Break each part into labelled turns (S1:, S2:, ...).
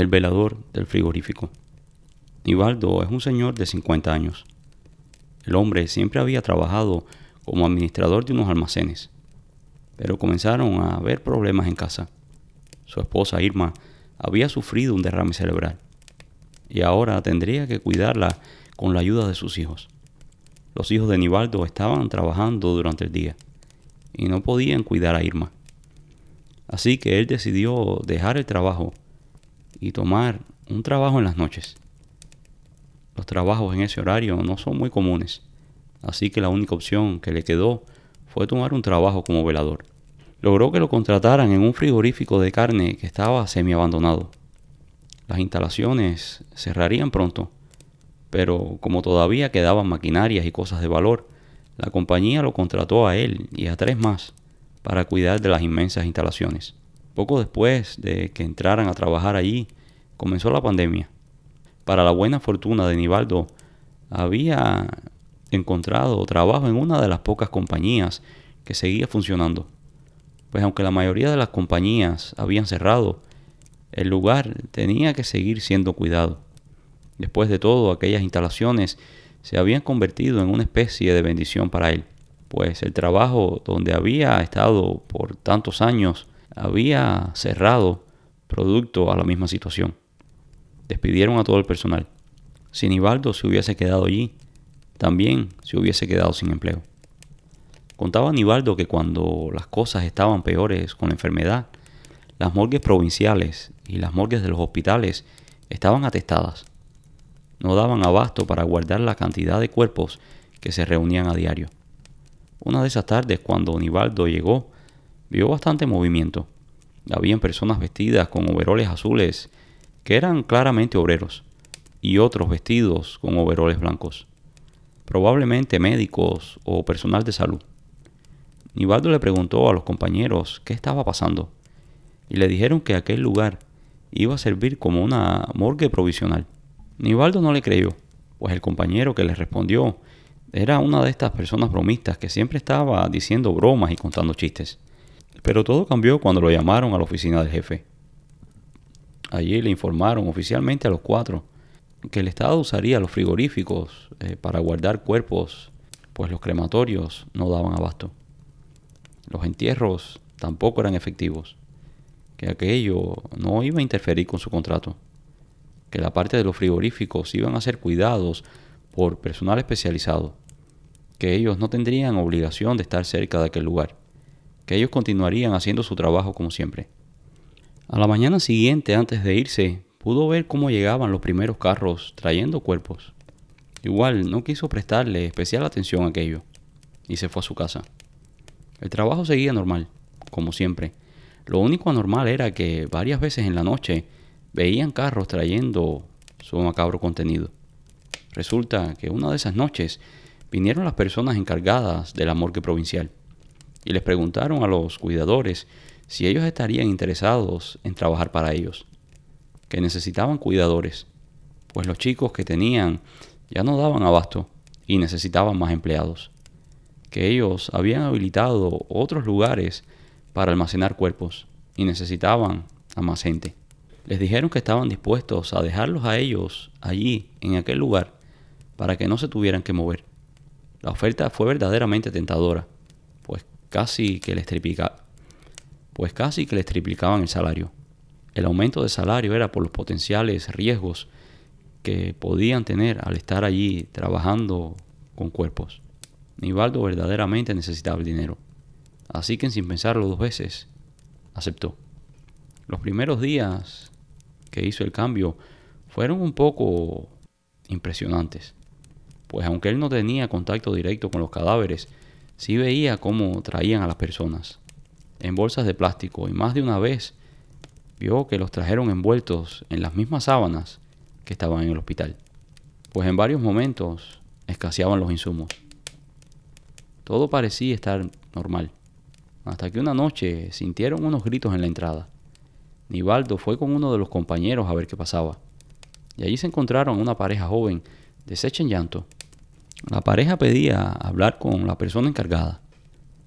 S1: el velador del frigorífico. Nivaldo es un señor de 50 años. El hombre siempre había trabajado como administrador de unos almacenes, pero comenzaron a haber problemas en casa. Su esposa Irma había sufrido un derrame cerebral y ahora tendría que cuidarla con la ayuda de sus hijos. Los hijos de Nivaldo estaban trabajando durante el día y no podían cuidar a Irma. Así que él decidió dejar el trabajo y tomar un trabajo en las noches. Los trabajos en ese horario no son muy comunes, así que la única opción que le quedó fue tomar un trabajo como velador. Logró que lo contrataran en un frigorífico de carne que estaba semiabandonado. Las instalaciones cerrarían pronto, pero como todavía quedaban maquinarias y cosas de valor, la compañía lo contrató a él y a 3 más para cuidar de las inmensas instalaciones. Poco después de que entraran a trabajar allí, comenzó la pandemia. Para la buena fortuna de Nivaldo, había encontrado trabajo en una de las pocas compañías que seguía funcionando. Pues aunque la mayoría de las compañías habían cerrado, el lugar tenía que seguir siendo cuidado. Después de todo, aquellas instalaciones se habían convertido en una especie de bendición para él, pues el trabajo donde había estado por tantos años había cerrado producto a la misma situación. Despidieron a todo el personal. Si Nivaldo se hubiese quedado allí, también se hubiese quedado sin empleo. Contaba Nivaldo que cuando las cosas estaban peores con la enfermedad, las morgues provinciales y las morgues de los hospitales estaban atestadas. No daban abasto para guardar la cantidad de cuerpos que se reunían a diario. Una de esas tardes, cuando Nivaldo llegó, vio bastante movimiento. Habían personas vestidas con overoles azules que eran claramente obreros y otros vestidos con overoles blancos, probablemente médicos o personal de salud. Nivaldo le preguntó a los compañeros qué estaba pasando y le dijeron que aquel lugar iba a servir como una morgue provisional. Nivaldo no le creyó, pues el compañero que le respondió era una de estas personas bromistas que siempre estaba diciendo bromas y contando chistes. Pero todo cambió cuando lo llamaron a la oficina del jefe. Allí le informaron oficialmente a los 4 que el Estado usaría los frigoríficos para guardar cuerpos, pues los crematorios no daban abasto. Los entierros tampoco eran efectivos, que aquello no iba a interferir con su contrato, que la parte de los frigoríficos iban a ser cuidados por personal especializado, que ellos no tendrían obligación de estar cerca de aquel lugar, que ellos continuarían haciendo su trabajo como siempre. A la mañana siguiente, antes de irse, pudo ver cómo llegaban los primeros carros trayendo cuerpos. Igual no quiso prestarle especial atención a aquello y se fue a su casa. El trabajo seguía normal, como siempre. Lo único anormal era que varias veces en la noche veían carros trayendo su macabro contenido. Resulta que una de esas noches vinieron las personas encargadas de la morgue provincial y les preguntaron a los cuidadores si ellos estarían interesados en trabajar para ellos, que necesitaban cuidadores, pues los chicos que tenían ya no daban abasto y necesitaban más empleados, que ellos habían habilitado otros lugares para almacenar cuerpos y necesitaban a más gente. Les dijeron que estaban dispuestos a dejarlos a ellos allí, en aquel lugar, para que no se tuvieran que mover. La oferta fue verdaderamente tentadora, pues casi que les triplicaban el salario. El aumento de salario era por los potenciales riesgos que podían tener al estar allí trabajando con cuerpos. Nivaldo verdaderamente necesitaba el dinero, así que sin pensarlo 2 veces, aceptó. Los primeros días que hizo el cambio fueron un poco impresionantes, pues aunque él no tenía contacto directo con los cadáveres, sí veía cómo traían a las personas en bolsas de plástico y más de una vez vio que los trajeron envueltos en las mismas sábanas que estaban en el hospital, pues en varios momentos escaseaban los insumos. Todo parecía estar normal, hasta que una noche sintieron unos gritos en la entrada. Nivaldo fue con uno de los compañeros a ver qué pasaba, y allí se encontraron una pareja joven deshecha en llanto. La pareja pedía hablar con la persona encargada,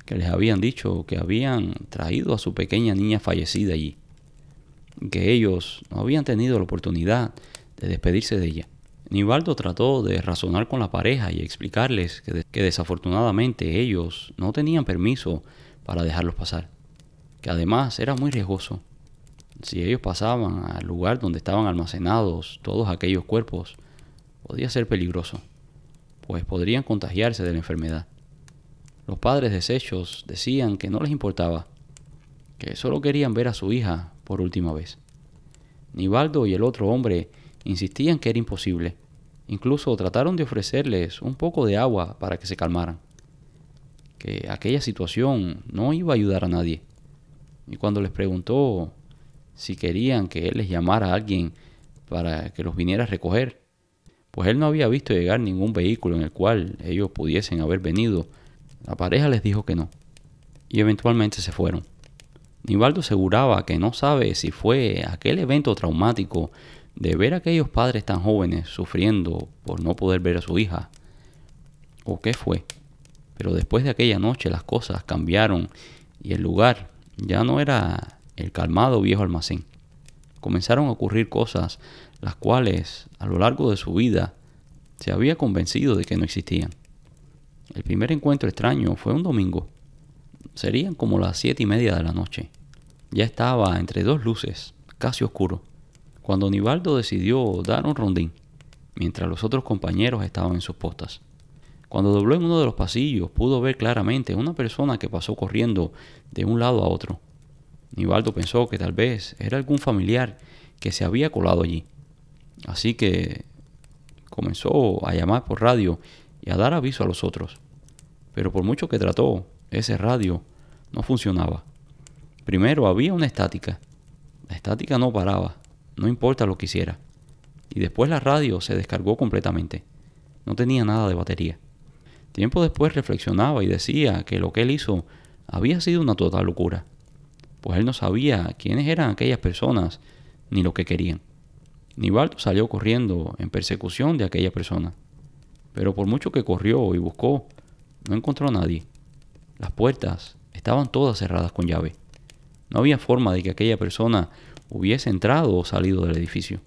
S1: que les habían dicho que habían traído a su pequeña niña fallecida allí. que ellos no habían tenido la oportunidad de despedirse de ella. Nivaldo trató de razonar con la pareja y explicarles que desafortunadamente ellos no tenían permiso para dejarlos pasar, que además era muy riesgoso. Si ellos pasaban al lugar donde estaban almacenados todos aquellos cuerpos, podía ser peligroso, pues podrían contagiarse de la enfermedad. Los padres deshechos decían que no les importaba, que solo querían ver a su hija por última vez. Nivaldo y el otro hombre insistían que era imposible. Incluso trataron de ofrecerles un poco de agua para que se calmaran, que aquella situación no iba a ayudar a nadie. Y cuando les preguntó si querían que él les llamara a alguien para que los viniera a recoger, pues él no había visto llegar ningún vehículo en el cual ellos pudiesen haber venido, la pareja les dijo que no, y eventualmente se fueron. Nivaldo aseguraba que no sabe si fue aquel evento traumático de ver a aquellos padres tan jóvenes sufriendo por no poder ver a su hija, o qué fue. Pero después de aquella noche las cosas cambiaron y el lugar ya no era el calmado viejo almacén. Comenzaron a ocurrir cosas las cuales a lo largo de su vida se había convencido de que no existían. El primer encuentro extraño fue un domingo. Serían como las 7:30 de la noche. Ya estaba entre dos luces, casi oscuro, cuando Nivaldo decidió dar un rondín, mientras los otros compañeros estaban en sus postas. Cuando dobló en uno de los pasillos, pudo ver claramente una persona que pasó corriendo de un lado a otro. Nivaldo pensó que tal vez era algún familiar que se había colado allí. Así que comenzó a llamar por radio y a dar aviso a los otros. Pero por mucho que trató, ese radio no funcionaba. Primero había una estática. La estática no paraba, no importa lo que hiciera. Y después la radio se descargó completamente. No tenía nada de batería. Tiempo después reflexionaba y decía que lo que él hizo había sido una total locura, pues él no sabía quiénes eran aquellas personas ni lo que querían. Nivaldo salió corriendo en persecución de aquella persona, pero por mucho que corrió y buscó, no encontró a nadie. Las puertas estaban todas cerradas con llave. No había forma de que aquella persona hubiese entrado o salido del edificio.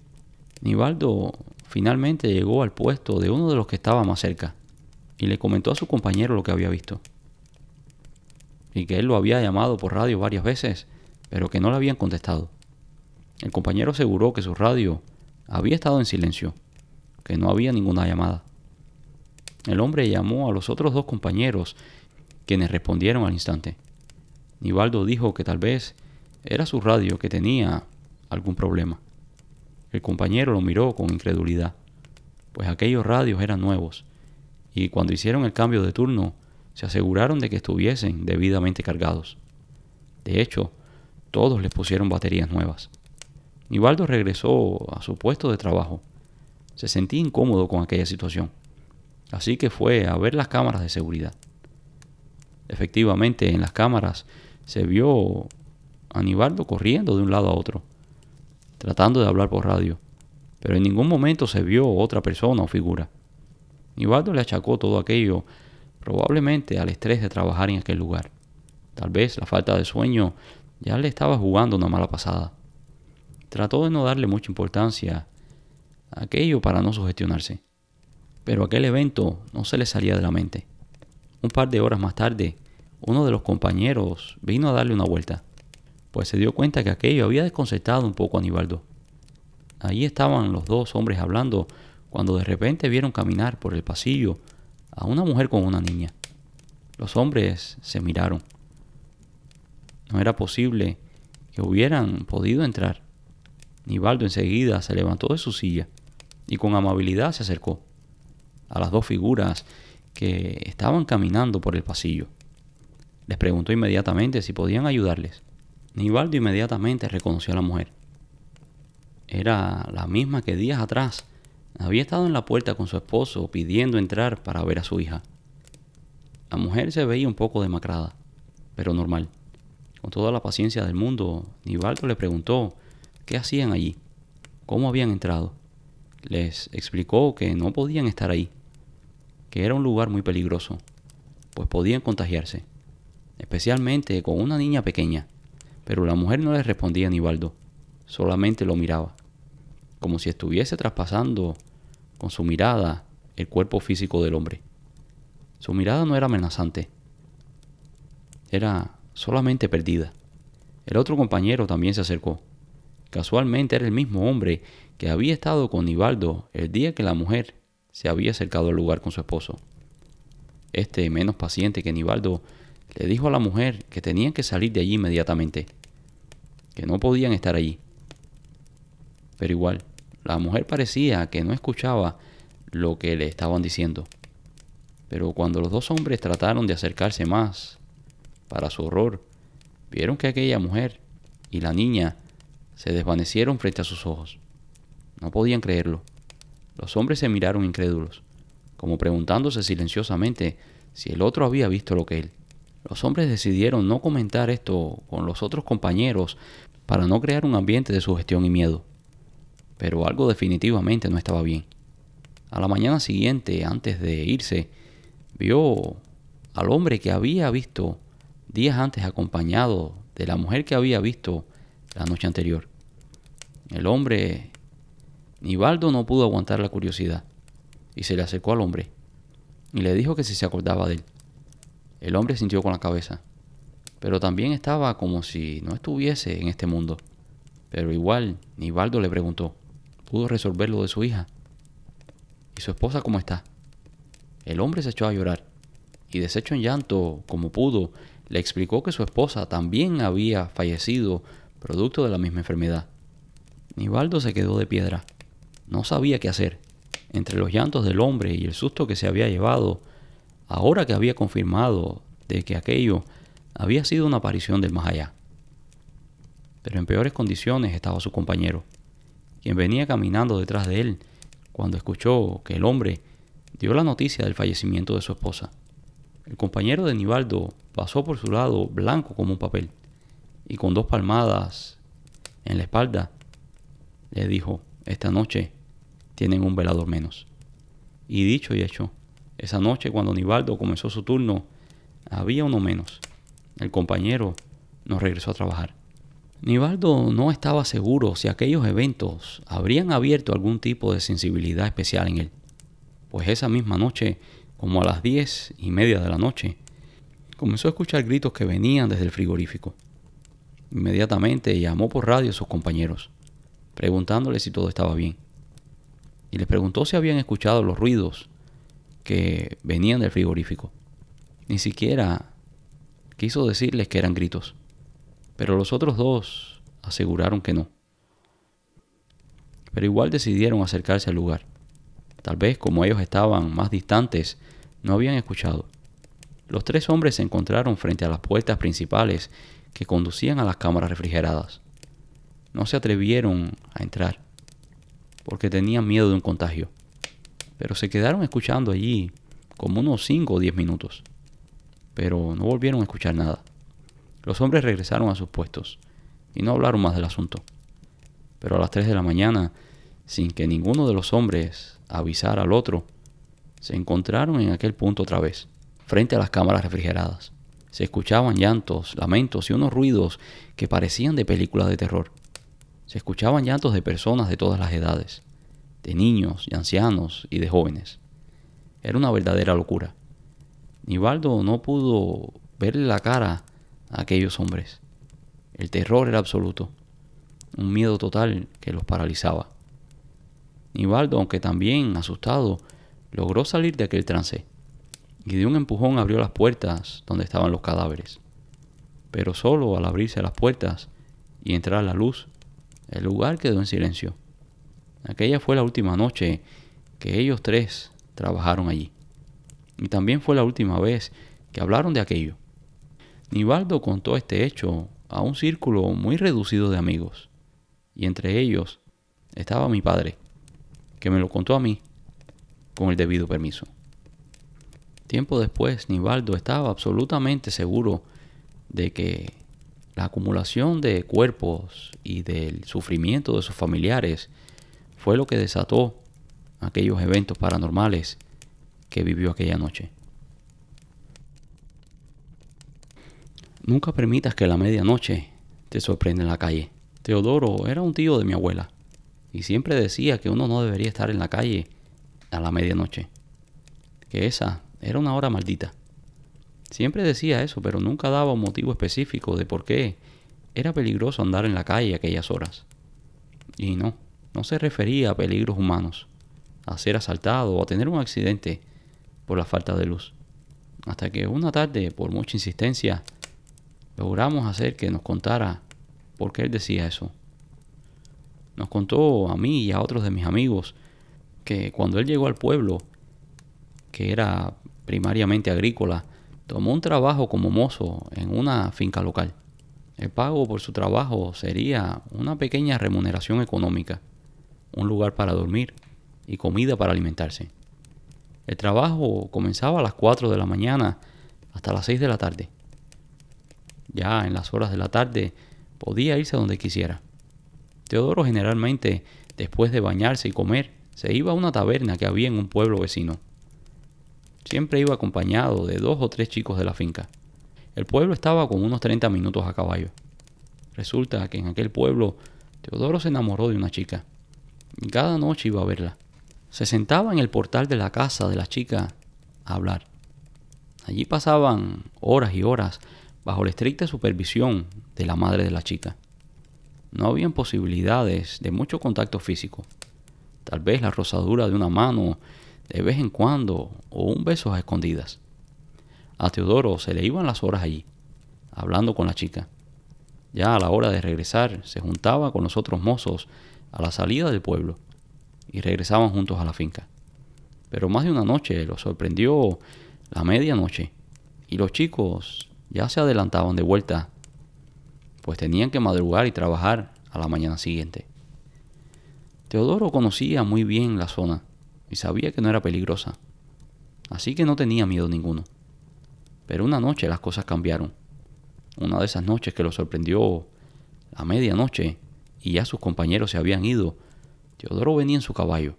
S1: Nivaldo finalmente llegó al puesto de uno de los que estaba más cerca y le comentó a su compañero lo que había visto, y que él lo había llamado por radio varias veces, pero que no le habían contestado. El compañero aseguró que su radio había estado en silencio, que no había ninguna llamada. El hombre llamó a los otros dos compañeros, quienes respondieron al instante. Nivaldo dijo que tal vez era su radio que tenía algún problema. El compañero lo miró con incredulidad, pues aquellos radios eran nuevos, y cuando hicieron el cambio de turno, se aseguraron de que estuviesen debidamente cargados. De hecho, todos les pusieron baterías nuevas. Nivaldo regresó a su puesto de trabajo. Se sentía incómodo con aquella situación, así que fue a ver las cámaras de seguridad. Efectivamente, en las cámaras se vio a Nivaldo corriendo de un lado a otro, tratando de hablar por radio, pero en ningún momento se vio otra persona o figura. Nivaldo le achacó todo aquello probablemente al estrés de trabajar en aquel lugar. Tal vez la falta de sueño ya le estaba jugando una mala pasada. Trató de no darle mucha importancia a aquello para no sugestionarse, pero aquel evento no se le salía de la mente. Un par de horas más tarde, uno de los compañeros vino a darle una vuelta, pues se dio cuenta que aquello había desconcertado un poco a Nivaldo. Allí estaban los dos hombres hablando cuando de repente vieron caminar por el pasillo a una mujer con una niña. Los hombres se miraron. No era posible que hubieran podido entrar. Nivaldo enseguida se levantó de su silla y con amabilidad se acercó a las dos figuras que estaban caminando por el pasillo. Les preguntó inmediatamente si podían ayudarles. Nivaldo inmediatamente reconoció a la mujer. Era la misma que días atrás había estado en la puerta con su esposo pidiendo entrar para ver a su hija. La mujer se veía un poco demacrada, pero normal. Con toda la paciencia del mundo, Nivaldo le preguntó qué hacían allí, cómo habían entrado. Les explicó que no podían estar ahí, que era un lugar muy peligroso, pues podían contagiarse, especialmente con una niña pequeña. Pero la mujer no le respondía a Nivaldo. solamente lo miraba, como si estuviese traspasando con su mirada el cuerpo físico del hombre. Su mirada no era amenazante, era solamente perdida. El otro compañero también se acercó. Casualmente era el mismo hombre que había estado con Nivaldo el día que la mujer se había acercado al lugar con su esposo. Este, menos paciente que Nivaldo, le dijo a la mujer que tenían que salir de allí inmediatamente, que no podían estar allí. Pero igual, la mujer parecía que no escuchaba lo que le estaban diciendo. Pero cuando los dos hombres trataron de acercarse más, para su horror, vieron que aquella mujer y la niña se desvanecieron frente a sus ojos. No podían creerlo. Los hombres se miraron incrédulos, como preguntándose silenciosamente si el otro había visto lo que él. Los hombres decidieron no comentar esto con los otros compañeros para no crear un ambiente de sugestión y miedo. Pero algo definitivamente no estaba bien. A la mañana siguiente, antes de irse, vio al hombre que había visto días antes acompañado de la mujer que había visto la noche anterior. El hombre, Nivaldo, no pudo aguantar la curiosidad y se le acercó al hombre y le dijo que si se acordaba de él. El hombre sintió con la cabeza, pero también estaba como si no estuviese en este mundo. Pero igual, Nivaldo le preguntó, ¿pudo resolver lo de su hija? ¿Y su esposa cómo está? El hombre se echó a llorar y, deshecho en llanto como pudo, le explicó que su esposa también había fallecido producto de la misma enfermedad. Nivaldo se quedó de piedra. No sabía qué hacer. Entre los llantos del hombre y el susto que se había llevado, ahora que había confirmado de que aquello había sido una aparición del más allá. Pero en peores condiciones estaba su compañero, quien venía caminando detrás de él cuando escuchó que el hombre dio la noticia del fallecimiento de su esposa. El compañero de Nivaldo pasó por su lado blanco como un papel y con 2 palmadas en la espalda le dijo, esta noche tienen un velador menos. Y dicho y hecho, esa noche cuando Nivaldo comenzó su turno, había uno menos. El compañero no regresó a trabajar. Nivaldo no estaba seguro si aquellos eventos habrían abierto algún tipo de sensibilidad especial en él, pues esa misma noche, como a las 10:30 de la noche, comenzó a escuchar gritos que venían desde el frigorífico. Inmediatamente llamó por radio a sus compañeros, preguntándoles si todo estaba bien, y les preguntó si habían escuchado los ruidos que venían del frigorífico. Ni siquiera quiso decirles que eran gritos, pero los otros dos aseguraron que no. Pero igual decidieron acercarse al lugar. Tal vez como ellos estaban más distantes, no habían escuchado. Los 3 hombres se encontraron frente a las puertas principales que conducían a las cámaras refrigeradas. No se atrevieron a entrar, porque tenían miedo de un contagio, pero se quedaron escuchando allí como unos 5 o 10 minutos, pero no volvieron a escuchar nada. Los hombres regresaron a sus puestos y no hablaron más del asunto. Pero a las 3 de la mañana, sin que ninguno de los hombres avisara al otro, se encontraron en aquel punto otra vez, frente a las cámaras refrigeradas. Se escuchaban llantos, lamentos y unos ruidos que parecían de películas de terror. Se escuchaban llantos de personas de todas las edades, de niños, de ancianos y de jóvenes. Era una verdadera locura. Nivaldo no pudo verle la cara a aquellos hombres. El terror era absoluto, un miedo total que los paralizaba. Nivaldo, aunque también asustado, logró salir de aquel trance y de un empujón abrió las puertas donde estaban los cadáveres. Pero solo al abrirse las puertas y entrar la luz, el lugar quedó en silencio. Aquella fue la última noche que ellos 3 trabajaron allí. Y también fue la última vez que hablaron de aquello. Nivaldo contó este hecho a un círculo muy reducido de amigos, y entre ellos estaba mi padre, que me lo contó a mí con el debido permiso. Tiempo después, Nivaldo estaba absolutamente seguro de que la acumulación de cuerpos y del sufrimiento de sus familiares fue lo que desató aquellos eventos paranormales que vivió aquella noche. Nunca permitas que la medianoche te sorprenda en la calle. Teodoro era un tío de mi abuela y siempre decía que uno no debería estar en la calle a la medianoche, que esa era una hora maldita. Siempre decía eso, pero nunca daba un motivo específico de por qué era peligroso andar en la calle a aquellas horas. Y no se refería a peligros humanos, a ser asaltado o a tener un accidente por la falta de luz. Hasta que una tarde, por mucha insistencia, logramos hacer que nos contara por qué él decía eso. Nos contó a mí y a otros de mis amigos que cuando él llegó al pueblo, que era primariamente agrícola, tomó un trabajo como mozo en una finca local. El pago por su trabajo sería una pequeña remuneración económica, un lugar para dormir y comida para alimentarse. El trabajo comenzaba a las 4 de la mañana hasta las 6 de la tarde. Ya en las horas de la tarde podía irse donde quisiera. Teodoro generalmente, después de bañarse y comer, se iba a una taberna que había en un pueblo vecino. Siempre iba acompañado de 2 o 3 chicos de la finca. El pueblo estaba con unos 30 minutos a caballo. Resulta que en aquel pueblo Teodoro se enamoró de una chica y cada noche iba a verla. Se sentaba en el portal de la casa de la chica a hablar. Allí pasaban horas y horas bajo la estricta supervisión de la madre de la chica. No habían posibilidades de mucho contacto físico. Tal vez la rozadura de una mano de vez en cuando o un beso a escondidas. A Teodoro se le iban las horas allí, hablando con la chica. Ya a la hora de regresar se juntaba con los otros mozos a la salida del pueblo y regresaban juntos a la finca. Pero más de una noche los sorprendió la medianoche y los chicos ya se adelantaban de vuelta, pues tenían que madrugar y trabajar a la mañana siguiente. Teodoro conocía muy bien la zona y sabía que no era peligrosa, así que no tenía miedo ninguno. Pero una noche las cosas cambiaron. Una de esas noches que lo sorprendió a medianoche y ya sus compañeros se habían ido, Teodoro venía en su caballo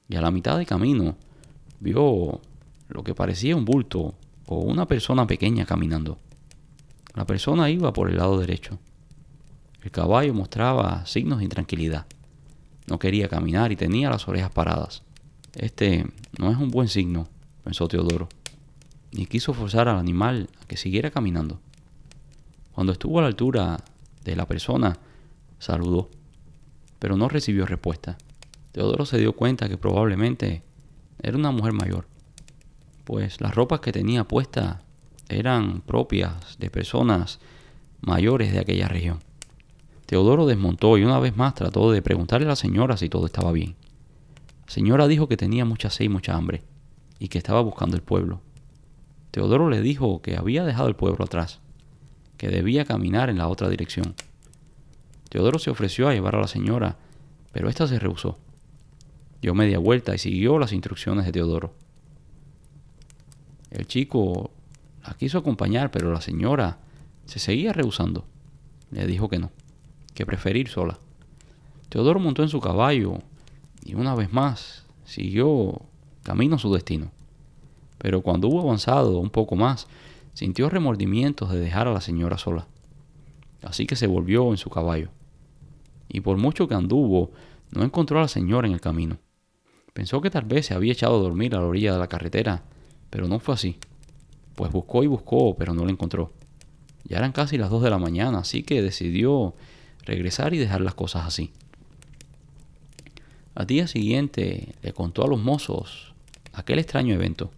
S1: y a la mitad de camino vio lo que parecía un bulto o una persona pequeña caminando. La persona iba por el lado derecho. El caballo mostraba signos de intranquilidad. No quería caminar y tenía las orejas paradas. Este no es un buen signo, pensó Teodoro, y quiso forzar al animal a que siguiera caminando. Cuando estuvo a la altura de la persona, saludó, pero no recibió respuesta. Teodoro se dio cuenta que probablemente era una mujer mayor, pues las ropas que tenía puestas eran propias de personas mayores de aquella región. Teodoro desmontó y una vez más trató de preguntarle a la señora si todo estaba bien. La señora dijo que tenía mucha sed y mucha hambre y que estaba buscando el pueblo. Teodoro le dijo que había dejado el pueblo atrás, que debía caminar en la otra dirección. Teodoro se ofreció a llevar a la señora, pero ésta se rehusó. Dio media vuelta y siguió las instrucciones de Teodoro. El chico la quiso acompañar, pero la señora se seguía rehusando. Le dijo que no, que prefería ir sola. Teodoro montó en su caballo y una vez más siguió camino a su destino. Pero cuando hubo avanzado un poco más, sintió remordimientos de dejar a la señora sola. Así que se volvió en su caballo. Y por mucho que anduvo, no encontró a la señora en el camino. Pensó que tal vez se había echado a dormir a la orilla de la carretera, pero no fue así. Pues buscó y buscó, pero no la encontró. Ya eran casi las 2 de la mañana, así que decidió regresar y dejar las cosas así. Al día siguiente le contó a los mozos aquel extraño evento,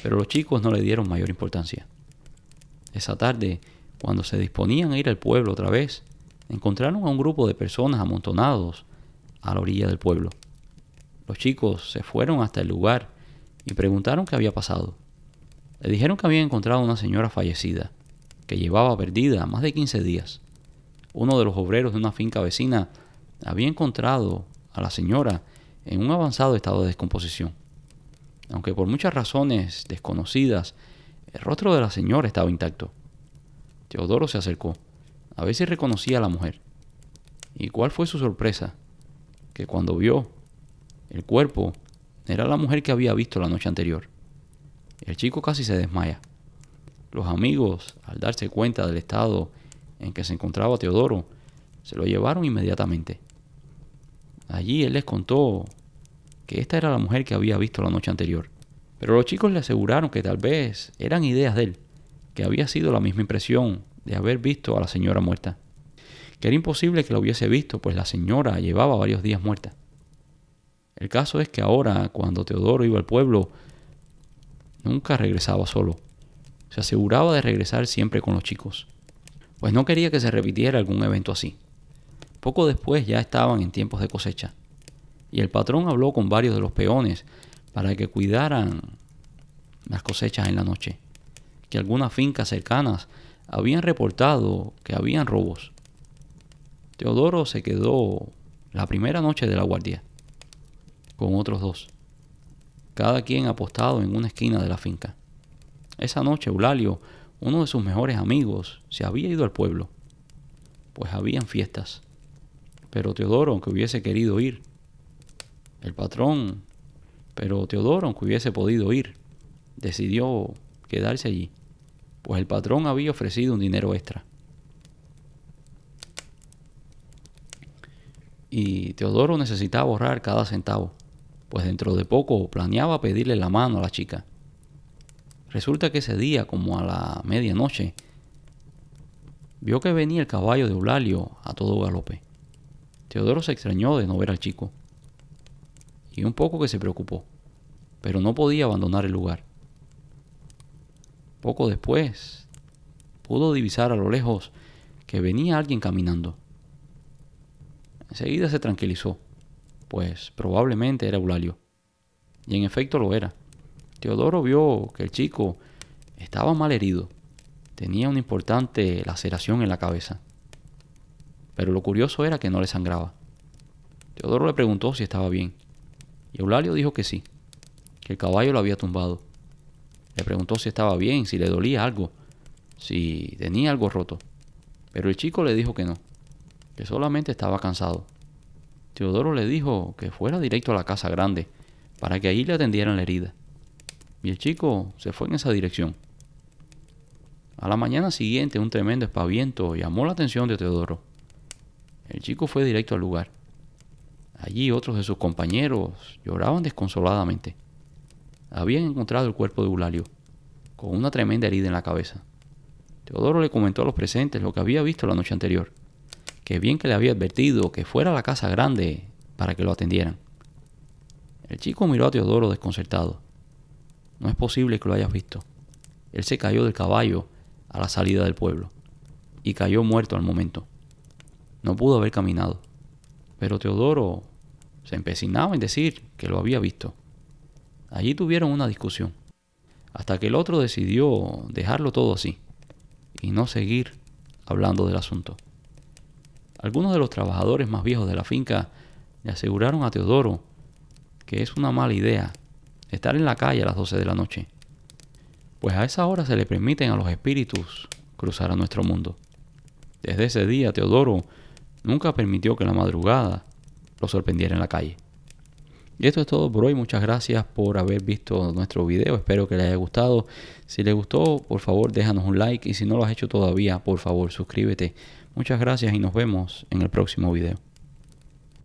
S1: pero los chicos no le dieron mayor importancia. Esa tarde, cuando se disponían a ir al pueblo otra vez, encontraron a un grupo de personas amontonados a la orilla del pueblo. Los chicos se fueron hasta el lugar y preguntaron qué había pasado. Le dijeron que habían encontrado a una señora fallecida, que llevaba perdida más de 15 días. Uno de los obreros de una finca vecina había encontrado a la señora en un avanzado estado de descomposición. Aunque por muchas razones desconocidas, el rostro de la señora estaba intacto. Teodoro se acercó, a ver si reconocía a la mujer. ¿Y cuál fue su sorpresa? Que cuando vio el cuerpo, era la mujer que había visto la noche anterior. El chico casi se desmaya. Los amigos, al darse cuenta del estado en que se encontraba Teodoro, se lo llevaron inmediatamente. Allí él les contó que esta era la mujer que había visto la noche anterior. Pero los chicos le aseguraron que tal vez eran ideas de él, que había sido la misma impresión de haber visto a la señora muerta. Que era imposible que la hubiese visto, pues la señora llevaba varios días muerta. El caso es que ahora, cuando Teodoro iba al pueblo, nunca regresaba solo. Se aseguraba de regresar siempre con los chicos, pues no quería que se repitiera algún evento así. Poco después ya estaban en tiempos de cosecha, y el patrón habló con varios de los peones para que cuidaran las cosechas en la noche, que algunas fincas cercanas habían reportado que habían robos. Teodoro se quedó la primera noche de la guardia, con otros dos, cada quien apostado en una esquina de la finca. Esa noche Eulalio, uno de sus mejores amigos, se había ido al pueblo, pues habían fiestas. Pero Teodoro, aunque hubiese querido ir, Teodoro, aunque hubiese podido ir, decidió quedarse allí, pues el patrón había ofrecido un dinero extra. Y Teodoro necesitaba ahorrar cada centavo, pues dentro de poco planeaba pedirle la mano a la chica. Resulta que ese día, como a la medianoche, vio que venía el caballo de Eulalio a todo galope. Teodoro se extrañó de no ver al chico, y un poco que se preocupó, pero no podía abandonar el lugar. Poco después, pudo divisar a lo lejos que venía alguien caminando. Enseguida se tranquilizó, pues probablemente era Eulalio. Y en efecto lo era. Teodoro vio que el chico estaba mal herido. Tenía una importante laceración en la cabeza. Pero lo curioso era que no le sangraba. Teodoro le preguntó si estaba bien. Y Eulalio dijo que sí, que el caballo lo había tumbado. Le preguntó si estaba bien, si le dolía algo, si tenía algo roto. Pero el chico le dijo que no, que solamente estaba cansado. Teodoro le dijo que fuera directo a la casa grande, para que allí le atendieran la herida. Y el chico se fue en esa dirección. A la mañana siguiente, un tremendo espaviento llamó la atención de Teodoro. El chico fue directo al lugar. Allí otros de sus compañeros lloraban desconsoladamente. Habían encontrado el cuerpo de Eulalio, con una tremenda herida en la cabeza. Teodoro le comentó a los presentes lo que había visto la noche anterior, que bien que le había advertido que fuera a la casa grande para que lo atendieran. El chico miró a Teodoro desconcertado. No es posible que lo hayas visto. Él se cayó del caballo a la salida del pueblo y cayó muerto al momento. No pudo haber caminado. Pero Teodoro se empecinaba en decir que lo había visto. Allí tuvieron una discusión, hasta que el otro decidió dejarlo todo así y no seguir hablando del asunto. Algunos de los trabajadores más viejos de la finca le aseguraron a Teodoro que es una mala idea estar en la calle a las 12 de la noche, pues a esa hora se le permiten a los espíritus cruzar a nuestro mundo. Desde ese día, Teodoro nunca permitió que la madrugada lo sorprendiera en la calle. Y esto es todo por hoy. Muchas gracias por haber visto nuestro video. Espero que les haya gustado. Si les gustó, por favor, déjanos un like. Y si no lo has hecho todavía, por favor, suscríbete. Muchas gracias y nos vemos en el próximo video.